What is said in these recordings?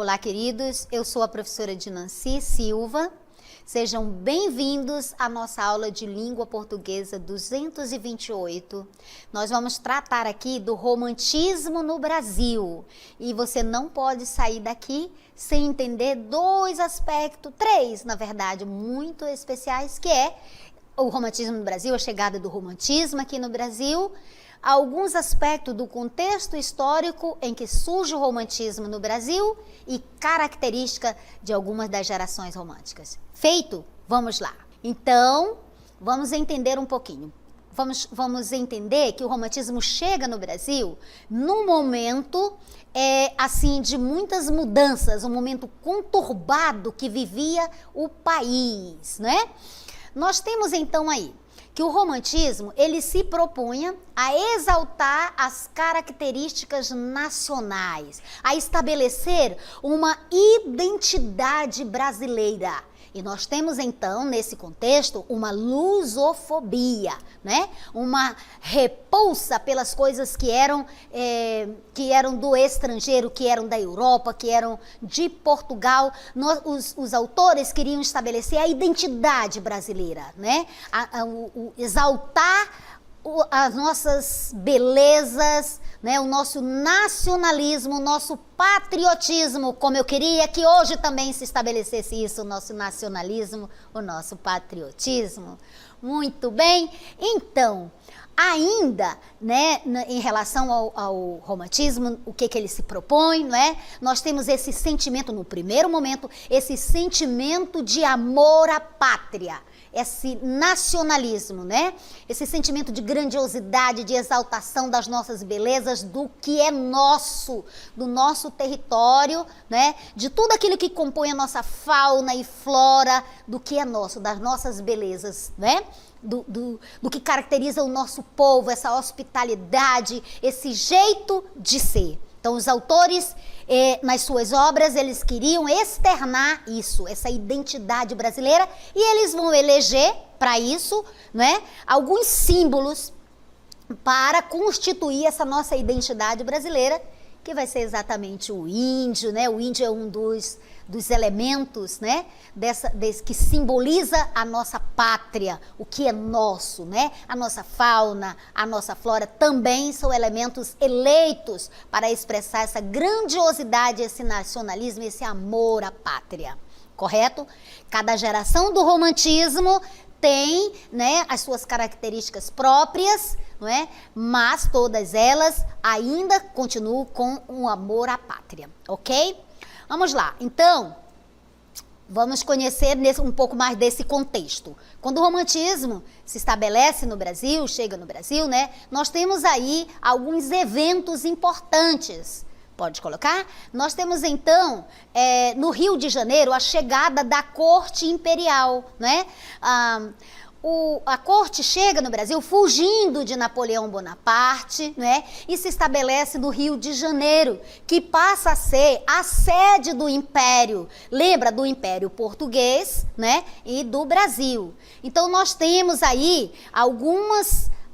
Olá, queridos, eu sou a professora Dinancy Silva. Sejam bem-vindos à nossa aula de língua portuguesa 228. Nós vamos tratar aqui do romantismo no Brasil. E você não pode sair daqui sem entender três, na verdade, muito especiais, que é o romantismo no Brasil, a chegada do romantismo aqui no Brasil, alguns aspectos do contexto histórico em que surge o romantismo no Brasil e característica de algumas das gerações românticas. Feito? Vamos lá. Então, vamos entender um pouquinho. Vamos entender que o romantismo chega no Brasil num momento assim de muitas mudanças, um momento conturbado que vivia o país, né? Nós temos então aí que o romantismo, ele se propunha a exaltar as características nacionais, a estabelecer uma identidade brasileira. E nós temos então, nesse contexto, uma lusofobia, né? Uma repulsa pelas coisas que eram do estrangeiro, que eram da Europa, que eram de Portugal. Os autores queriam estabelecer a identidade brasileira, né? Exaltar as nossas belezas, né? O nosso nacionalismo, o nosso patriotismo, como eu queria que hoje também se estabelecesse isso, o nosso nacionalismo, o nosso patriotismo. Muito bem, então, ainda, né, em relação ao romantismo, o que ele se propõe, não é? Nós temos esse sentimento, no primeiro momento, esse sentimento de amor à pátria, esse nacionalismo, né? Esse sentimento de grandiosidade, de exaltação das nossas belezas, do que é nosso, do nosso território, né? De tudo aquilo que compõe a nossa fauna e flora, do que é nosso, das nossas belezas, né? Do que caracteriza o nosso povo, essa hospitalidade, esse jeito de ser. Então, os autores, nas suas obras, eles queriam externar isso, essa identidade brasileira, e eles vão eleger, para isso, né, alguns símbolos para constituir essa nossa identidade brasileira, que vai ser exatamente o índio, né? O índio é um dos elementos, né? Que simboliza a nossa pátria, o que é nosso, né? A nossa fauna, a nossa flora também são elementos eleitos para expressar essa grandiosidade, esse nacionalismo, esse amor à pátria, correto? Cada geração do romantismo tem, né, as suas características próprias, não é? Mas todas elas ainda continuam com um amor à pátria, ok? Vamos lá, então, vamos conhecer um pouco mais desse contexto. Quando o romantismo se estabelece no Brasil, chega no Brasil, né, nós temos aí alguns eventos importantes. Pode colocar? Nós temos então, no Rio de Janeiro, a chegada da corte imperial, né? A corte chega no Brasil fugindo de Napoleão Bonaparte, né? E se estabelece no Rio de Janeiro, que passa a ser a sede do Império. Lembra do Império Português, né? E do Brasil. Então nós temos aí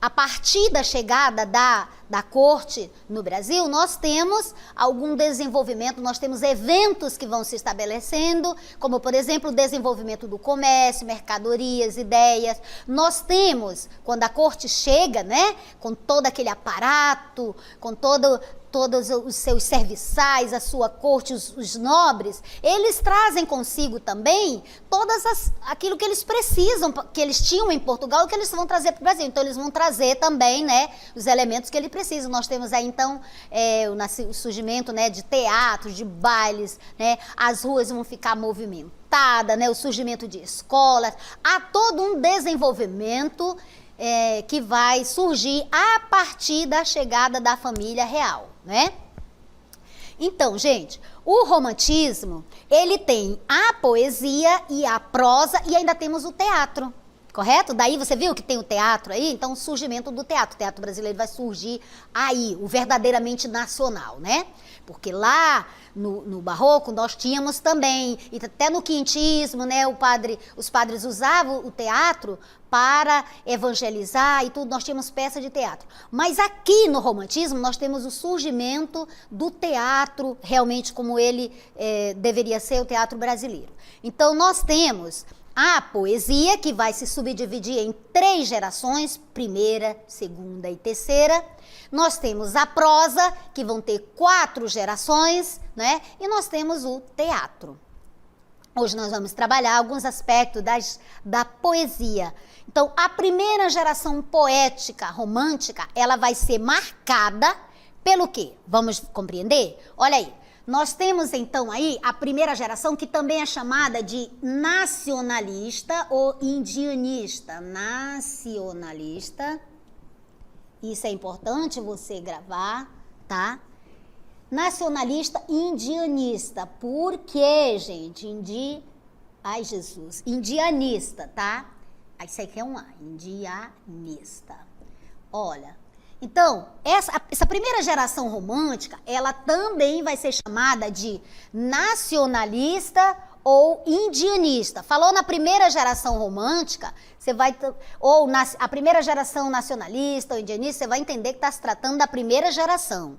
a partir da chegada da corte no Brasil, nós temos algum desenvolvimento, nós temos eventos que vão se estabelecendo, como, por exemplo, o desenvolvimento do comércio, mercadorias, ideias. Nós temos, quando a corte chega, né, com todo aquele aparato, com todos os seus serviçais, a sua corte, os nobres, eles trazem consigo também aquilo que eles precisam, que eles tinham em Portugal, que eles vão trazer para o Brasil. Então, eles vão trazer também, né, os elementos que eles precisam. Nós temos aí, então, o surgimento, né, de teatros, de bailes, né, as ruas vão ficar movimentadas, né, o surgimento de escolas. Há todo um desenvolvimento que vai surgir a partir da chegada da família real, né? Então, gente, o romantismo, ele tem a poesia e a prosa e ainda temos o teatro. Correto? Daí você viu que tem o teatro aí? Então, o surgimento do teatro. O teatro brasileiro vai surgir aí, o verdadeiramente nacional, né? Porque lá no Barroco nós tínhamos também, e até no quintismo, né? Os padres usavam o teatro para evangelizar e tudo, nós tínhamos peça de teatro. Mas aqui no Romantismo nós temos o surgimento do teatro, realmente como ele deveria ser, o teatro brasileiro. Então, nós temos a poesia, que vai se subdividir em 3 gerações, primeira, segunda e terceira. Nós temos a prosa, que vão ter 4 gerações, né? E nós temos o teatro. Hoje nós vamos trabalhar alguns aspectos da poesia. Então, a primeira geração poética, romântica, ela vai ser marcada pelo quê? Vamos compreender? Olha aí. Nós temos então aí a primeira geração, que também é chamada de nacionalista ou indianista. Nacionalista, isso é importante você gravar, tá? Nacionalista e indianista. Por quê, gente? Ai, Jesus. Indianista, tá? Isso aqui é um A. Indianista. Olha. Então, essa primeira geração romântica, ela também vai ser chamada de nacionalista ou indianista. Falou na primeira geração romântica, você vai, a primeira geração nacionalista ou indianista, você vai entender que está se tratando da primeira geração.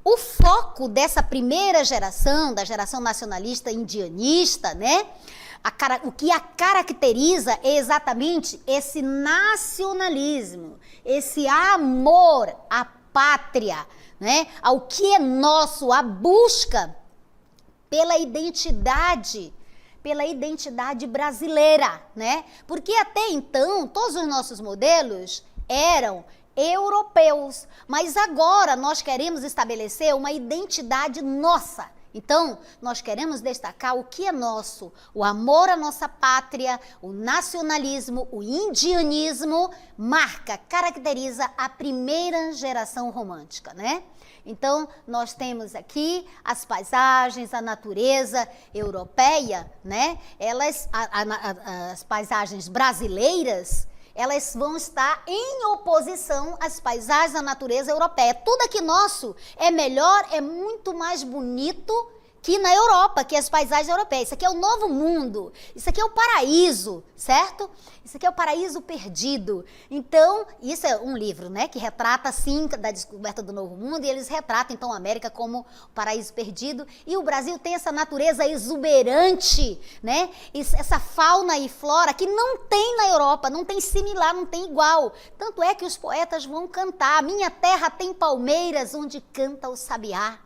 O foco dessa primeira geração, da geração nacionalista indianista, né? O que a caracteriza é exatamente esse nacionalismo, esse amor à pátria, né? Ao que é nosso, a busca pela identidade brasileira, né? Porque até então todos os nossos modelos eram europeus, mas agora nós queremos estabelecer uma identidade nossa. Então, nós queremos destacar o que é nosso, o amor à nossa pátria, o nacionalismo, o indianismo, caracteriza a primeira geração romântica, né? Então, nós temos aqui as paisagens, a natureza europeia, né? As paisagens brasileiras, elas vão estar em oposição às paisagens da natureza europeia. Tudo aqui nosso é melhor, é muito mais bonito que na Europa, que as paisagens europeias. Isso aqui é o novo mundo, isso aqui é o paraíso, certo? Isso aqui é o paraíso perdido. Então, isso é um livro, né, que retrata, sim, da descoberta do novo mundo, e eles retratam, então, a América como o paraíso perdido. E o Brasil tem essa natureza exuberante, né? Essa fauna e flora que não tem na Europa, não tem similar, não tem igual. Tanto é que os poetas vão cantar: minha terra tem palmeiras onde canta o sabiá.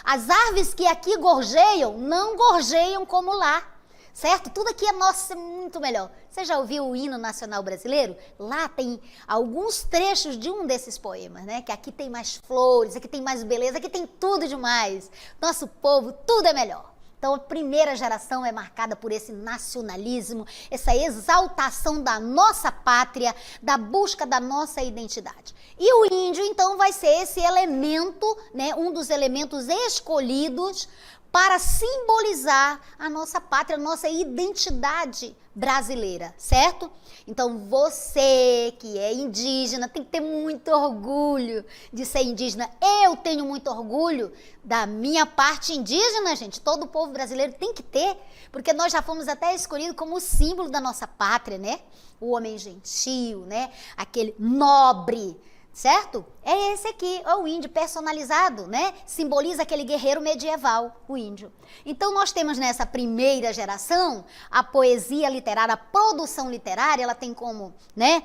As árvores que aqui gorjeiam, não gorjeiam como lá, certo? Tudo aqui é nosso, é muito melhor. Você já ouviu o hino nacional brasileiro? Lá tem alguns trechos de um desses poemas, né? Que aqui tem mais flores, aqui tem mais beleza, aqui tem tudo demais. Nosso povo, tudo é melhor. Então, a primeira geração é marcada por esse nacionalismo, essa exaltação da nossa pátria, da busca da nossa identidade. E o índio, então, vai ser esse elemento, né, um dos elementos escolhidos para simbolizar a nossa pátria, a nossa identidade brasileira, certo? Então, você que é indígena tem que ter muito orgulho de ser indígena. Eu tenho muito orgulho da minha parte indígena, gente. Todo o povo brasileiro tem que ter, porque nós já fomos até escolhidos como símbolo da nossa pátria, né? O homem gentil, né? Aquele nobre, certo? É esse aqui, é o índio personalizado, né? Simboliza aquele guerreiro medieval, o índio. Então, nós temos nessa primeira geração a poesia literária, a produção literária, ela tem como, né,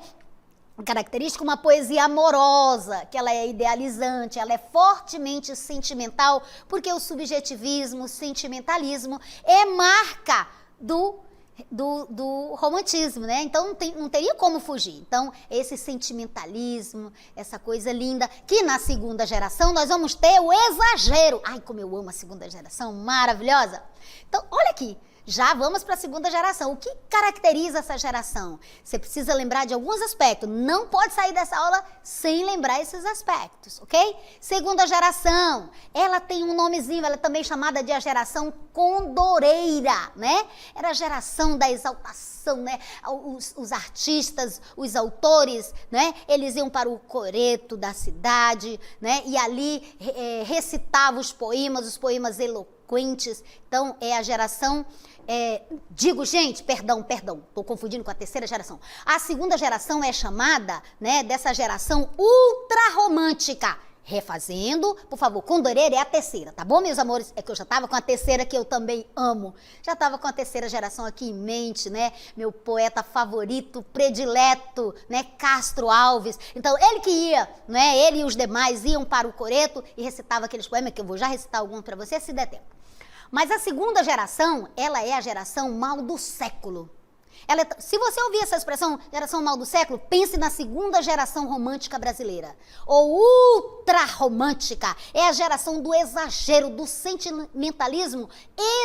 característica uma poesia amorosa, que ela é idealizante, ela é fortemente sentimental, porque o subjetivismo, o sentimentalismo é marca do romantismo, né? Então não teria como fugir. Então, esse sentimentalismo, essa coisa linda, que na segunda geração nós vamos ter o exagero. Ai, como eu amo a segunda geração, maravilhosa. Então, olha aqui, Já vamos para a segunda geração. O que caracteriza essa geração? Você precisa lembrar de alguns aspectos. Não pode sair dessa aula sem lembrar esses aspectos, ok? Segunda geração, ela tem um nomezinho, ela é também chamada de a geração condoreira, né? Era a geração da exaltação, né? Os artistas, os autores, né? Eles iam para o coreto da cidade, né? E ali recitavam os poemas eloquentes. Então, é a geração... perdão, estou confundindo com a terceira geração. A segunda geração é chamada, né, dessa geração ultrarromântica. Refazendo, por favor, condoreira é a terceira, tá bom, meus amores? É que eu já estava com a terceira, que eu também amo. Já estava com a terceira geração aqui em mente, né? Meu poeta favorito, predileto, né? Castro Alves. Então, ele que ia, né? Ele e os demais iam para o coreto e recitava aqueles poemas, que eu vou já recitar alguns para você, se der tempo. Mas a segunda geração, ela é a geração mal do século. Se você ouvir essa expressão, geração mal do século, pense na segunda geração romântica brasileira. Ou ultra-romântica. É a geração do exagero, do sentimentalismo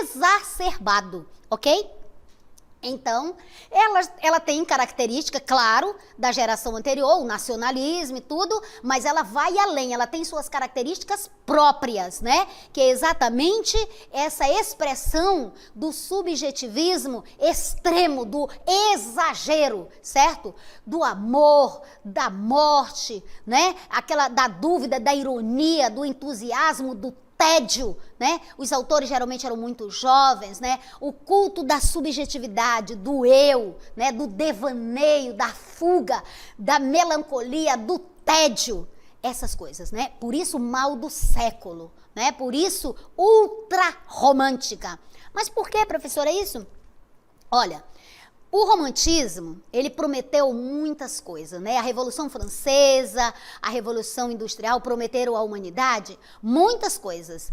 exacerbado, ok? Então, ela tem característica, claro, da geração anterior, o nacionalismo e tudo, mas ela vai além, ela tem suas características próprias, né? Que é exatamente essa expressão do subjetivismo extremo, do exagero, certo? Do amor, da morte, né? Aquela da dúvida, da ironia, do entusiasmo, do tédio, né? Os autores geralmente eram muito jovens, né? O culto da subjetividade, do eu, né? Do devaneio, da fuga, da melancolia, do tédio, essas coisas, né? Por isso mal do século, né? Por isso ultra romântica. Mas por que, professora, isso? Olha, o romantismo, ele prometeu muitas coisas, né? A Revolução Francesa, a Revolução Industrial prometeram à humanidade muitas coisas.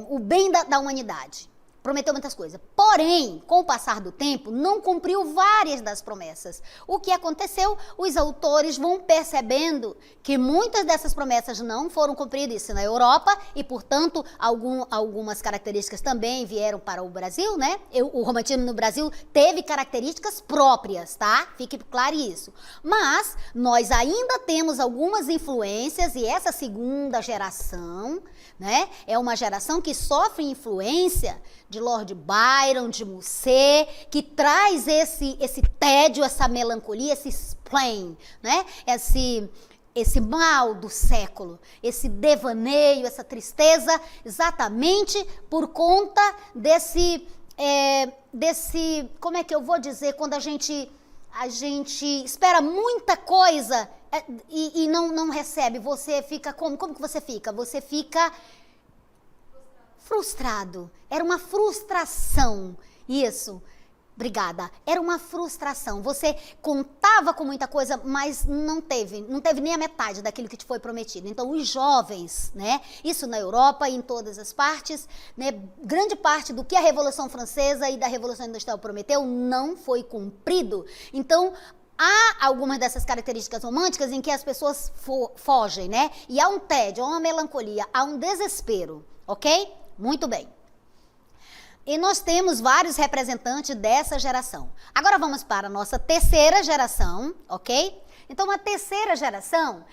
O bem da humanidade. Prometeu muitas coisas. Porém, com o passar do tempo, não cumpriu várias das promessas. O que aconteceu? Os autores vão percebendo que muitas dessas promessas não foram cumpridas, isso na Europa, e, portanto, algumas características também vieram para o Brasil, né? O romantismo no Brasil teve características próprias, tá? Fique claro isso. Mas nós ainda temos algumas influências, e essa segunda geração, né, é uma geração que sofre influência de Lord Byron, de Musset, que traz esse tédio, essa melancolia, esse spleen, né? Esse mal do século, esse devaneio, essa tristeza, exatamente por conta desse, como é que eu vou dizer, quando a gente espera muita coisa e não recebe, você fica como que você fica? Você fica frustrado. Era uma frustração. Isso. Obrigada. Era uma frustração. Você contava com muita coisa, mas não teve nem a metade daquilo que te foi prometido. Então, os jovens, né? Isso na Europa e em todas as partes, né? Grande parte do que a Revolução Francesa e da Revolução Industrial prometeu não foi cumprido. Então, há algumas dessas características românticas em que as pessoas fogem, né? E há um tédio, há uma melancolia, há um desespero, ok? Muito bem. E nós temos vários representantes dessa geração. Agora vamos para a nossa terceira geração, ok? Então, a terceira geração,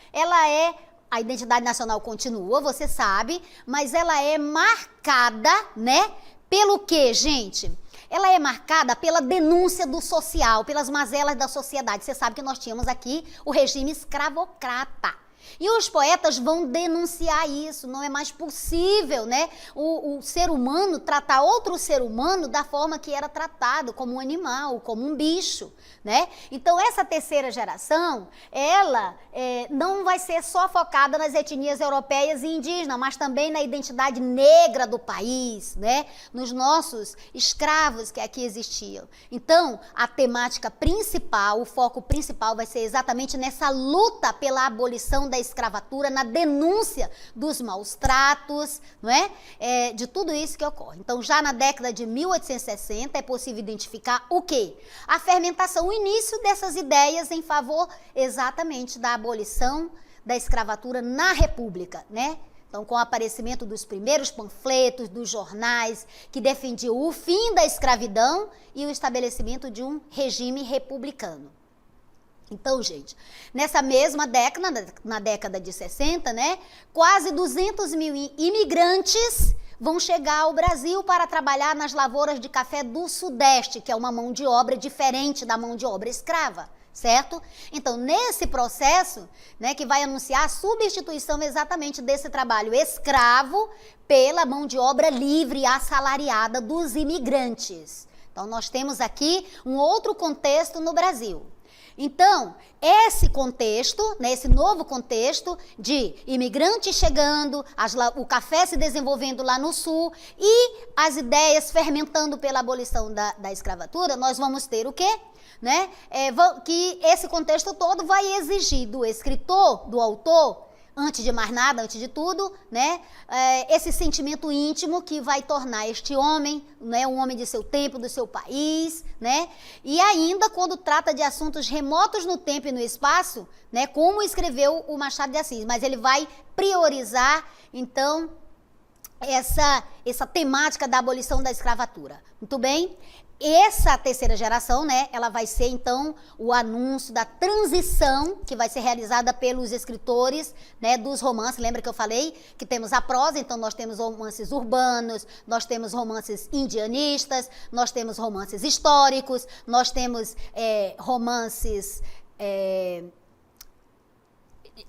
a identidade nacional continua, você sabe, mas ela é marcada, né? Pelo quê, gente? Ela é marcada pela denúncia do social, pelas mazelas da sociedade. Você sabe que nós tínhamos aqui o regime escravocrata. E os poetas vão denunciar isso, não é mais possível, né? O ser humano tratar outro ser humano da forma que era tratado, como um animal, como um bicho, né? Então, essa terceira geração, ela não vai ser só focada nas etnias europeias e indígenas, mas também na identidade negra do país, né? Nos nossos escravos que aqui existiam. Então, a temática principal, o foco principal vai ser exatamente nessa luta pela abolição da escravatura, na denúncia dos maus tratos, não é? De tudo isso que ocorre. Então, já na década de 1860, é possível identificar o quê? A fermentação, o início dessas ideias em favor exatamente da abolição da escravatura na República, né? Então, com o aparecimento dos primeiros panfletos, dos jornais, que defendiam o fim da escravidão e o estabelecimento de um regime republicano. Então, gente, nessa mesma década, na década de 60, né, quase 200 mil imigrantes vão chegar ao Brasil para trabalhar nas lavouras de café do Sudeste, que é uma mão de obra diferente da mão de obra escrava, certo? Então, nesse processo, né, que vai anunciar a substituição exatamente desse trabalho escravo pela mão de obra livre e assalariada dos imigrantes. Então, nós temos aqui um outro contexto no Brasil. Então, esse contexto, né, esse novo contexto de imigrantes chegando, o café se desenvolvendo lá no sul e as ideias fermentando pela abolição da escravatura, nós vamos ter o quê? Né? Que esse contexto todo vai exigir do escritor, do autor, antes de mais nada, antes de tudo, né, esse sentimento íntimo que vai tornar este homem, né, um homem de seu tempo, do seu país, né, e ainda quando trata de assuntos remotos no tempo e no espaço, né, como escreveu o Machado de Assis, mas ele vai priorizar, então, essa temática da abolição da escravatura. Muito bem? Essa terceira geração, né, ela vai ser, então, o anúncio da transição que vai ser realizada pelos escritores, né, dos romances. Lembra que eu falei que temos a prosa, então nós temos romances urbanos, nós temos romances indianistas, nós temos romances históricos, nós temos romances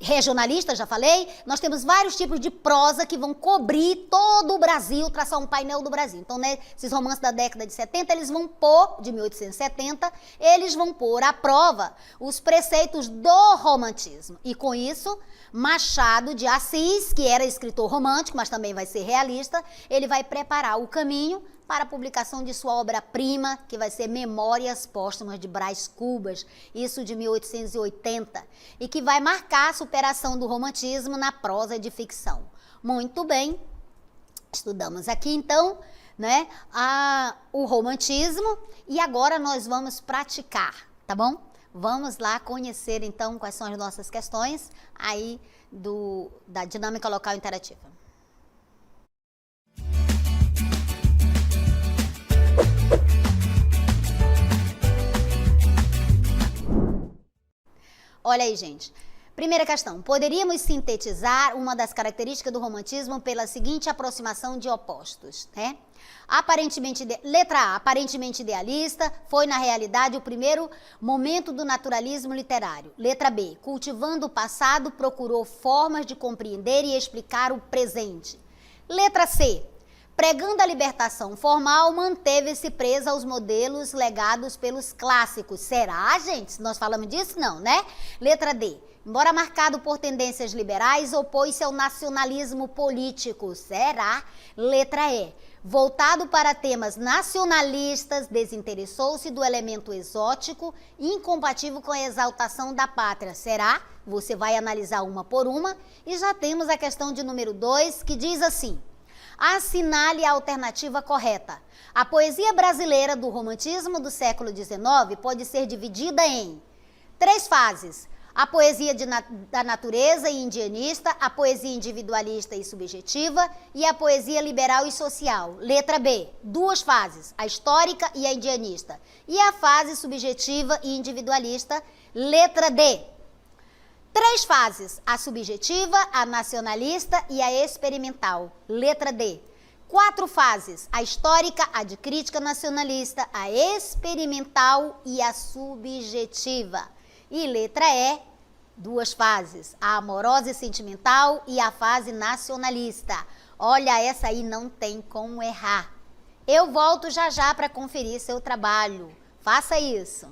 regionalista, já falei, nós temos vários tipos de prosa que vão cobrir todo o Brasil, traçar um painel do Brasil. Então, né, esses romances da década de 70, eles vão pôr, de 1870, eles vão pôr à prova os preceitos do romantismo. E com isso, Machado de Assis, que era escritor romântico, mas também vai ser realista, ele vai preparar o caminho para a publicação de sua obra-prima, que vai ser Memórias Póstumas de Brás Cubas, isso de 1880, e que vai marcar a superação do romantismo na prosa de ficção. Muito bem, estudamos aqui então, né, o romantismo, e agora nós vamos praticar, tá bom? Vamos lá conhecer então quais são as nossas questões aí da dinâmica local interativa. Olha aí, gente. Primeira questão. Poderíamos sintetizar uma das características do romantismo pela seguinte aproximação de opostos, né? Letra A, aparentemente idealista, foi na realidade o primeiro momento do naturalismo literário. Letra B, cultivando o passado, procurou formas de compreender e explicar o presente. Letra C, pregando a libertação formal, manteve-se presa aos modelos legados pelos clássicos. Será, gente? Nós falamos disso? Não, né? Letra D. Embora marcado por tendências liberais, opôs-se ao nacionalismo político. Será? Letra E. Voltado para temas nacionalistas, desinteressou-se do elemento exótico, incompatível com a exaltação da pátria. Será? Você vai analisar uma por uma. E já temos a questão de número 2, que diz assim: assinale a alternativa correta. A poesia brasileira do romantismo do século XIX pode ser dividida em 3 fases: a poesia da natureza e indianista, a poesia individualista e subjetiva e a poesia liberal e social. Letra B, 2 fases, a histórica e a indianista. E a fase subjetiva e individualista. Letra D, 3 fases, a subjetiva, a nacionalista e a experimental. Letra D. 4 fases, a histórica, a de crítica nacionalista, a experimental e a subjetiva. E letra E, 2 fases, a amorosa e sentimental e a fase nacionalista. Olha, essa aí não tem como errar. Eu volto já já para conferir seu trabalho. Faça isso.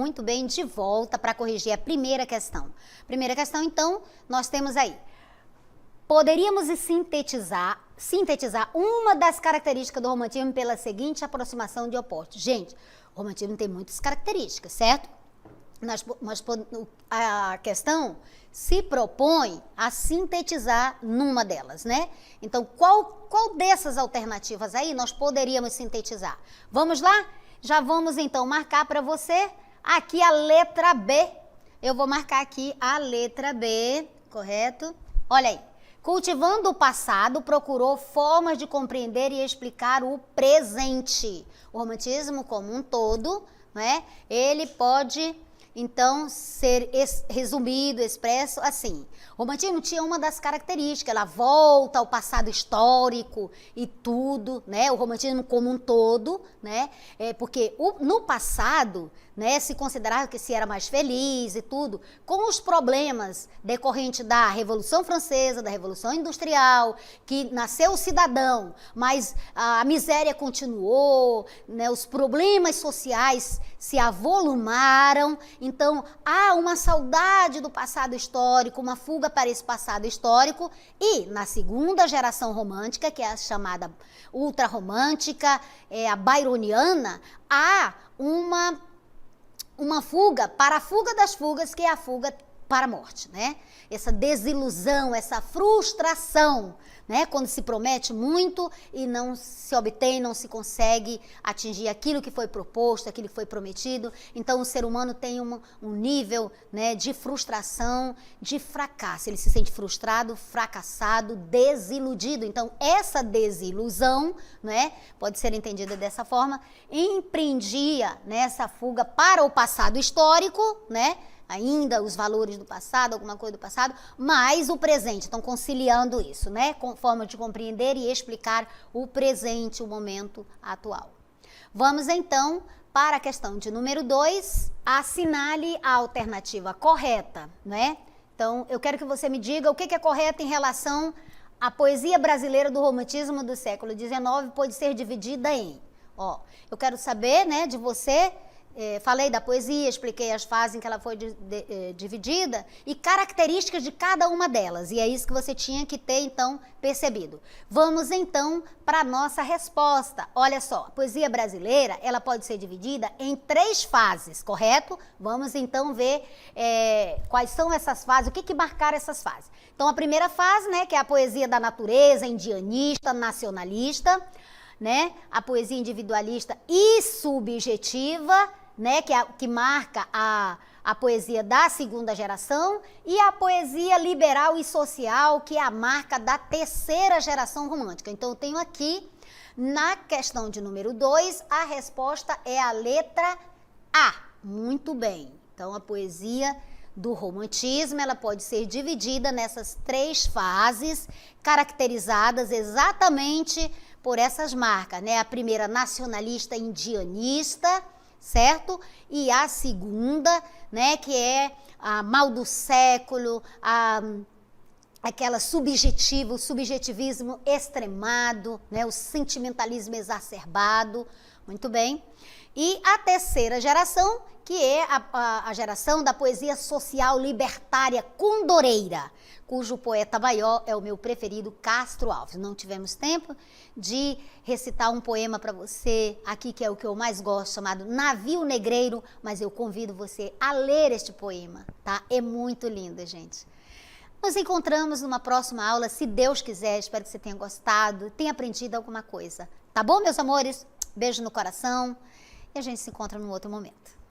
muito bem, de volta para corrigir a primeira questão. Primeira questão, então, nós temos aí. Poderíamos sintetizar uma das características do romantismo pela seguinte aproximação de opostos. Gente, o romantismo tem muitas características, certo? A questão se propõe a sintetizar numa delas, né? Então, qual dessas alternativas aí nós poderíamos sintetizar? Vamos lá? Já vamos, então, marcar para você aqui a letra B. Eu vou marcar aqui a letra B, correto? Olha aí. Cultivando o passado, procurou formas de compreender e explicar o presente. O romantismo como um todo, né? Ele pode, então, ser resumido, expresso assim. O romantismo tinha uma das características, ela volta ao passado histórico e tudo, né? O romantismo como um todo, né? Porque no passado, né, se considerava que se era mais feliz e tudo, com os problemas decorrentes da Revolução Francesa, da Revolução Industrial, que nasceu o cidadão, mas a miséria continuou, né, os problemas sociais se avolumaram, então há uma saudade do passado histórico, uma fuga para esse passado histórico, e na segunda geração romântica, que é a chamada ultrarromântica, a byroniana, há uma fuga para a fuga das fugas, que é a fuga para a morte, né? Essa desilusão, essa frustração, né? Quando se promete muito e não se obtém, não se consegue atingir aquilo que foi proposto, aquilo que foi prometido. Então, o ser humano tem um nível, né, de frustração, de fracasso. Ele se sente frustrado, fracassado, desiludido. Então, essa desilusão, né, pode ser entendida dessa forma, empreendia, né, essa fuga para o passado histórico, né? Ainda os valores do passado, alguma coisa do passado, mas o presente, estão conciliando isso, né? Com forma de compreender e explicar o presente, o momento atual. Vamos então para a questão de número 2, assinale a alternativa correta, né? Então, eu quero que você me diga o que é correto em relação à poesia brasileira do romantismo do século XIX, pode ser dividida em, eu quero saber, né, de você. Falei da poesia, expliquei as fases em que ela foi dividida e características de cada uma delas. E é isso que você tinha que ter, então, percebido. Vamos, então, para a nossa resposta. Olha só, a poesia brasileira, ela pode ser dividida em 3 fases, correto? Vamos, então, ver quais são essas fases, o que marcaram essas fases. Então, a primeira fase, né, que é a poesia da natureza, indianista, nacionalista, né? A poesia individualista e subjetiva, né, que marca a poesia da segunda geração, e a poesia liberal e social, que é a marca da terceira geração romântica. Então, eu tenho aqui, na questão de número 2, a resposta é a letra A. Muito bem. Então, a poesia do romantismo, ela pode ser dividida nessas 3 fases, caracterizadas exatamente por essas marcas, né? A primeira, nacionalista indianista, certo? E a segunda, né, que é a mal do século, aquela o subjetivismo extremado, né, o sentimentalismo exacerbado. Muito bem. E a terceira geração, que é a geração da poesia social libertária condoreira, cujo poeta maior é o meu preferido, Castro Alves. Não tivemos tempo de recitar um poema para você aqui, que é o que eu mais gosto, chamado Navio Negreiro, mas eu convido você a ler este poema, tá? É muito lindo, gente. Nos encontramos numa próxima aula, se Deus quiser. Espero que você tenha gostado, tenha aprendido alguma coisa. Tá bom, meus amores? Beijo no coração e a gente se encontra num outro momento.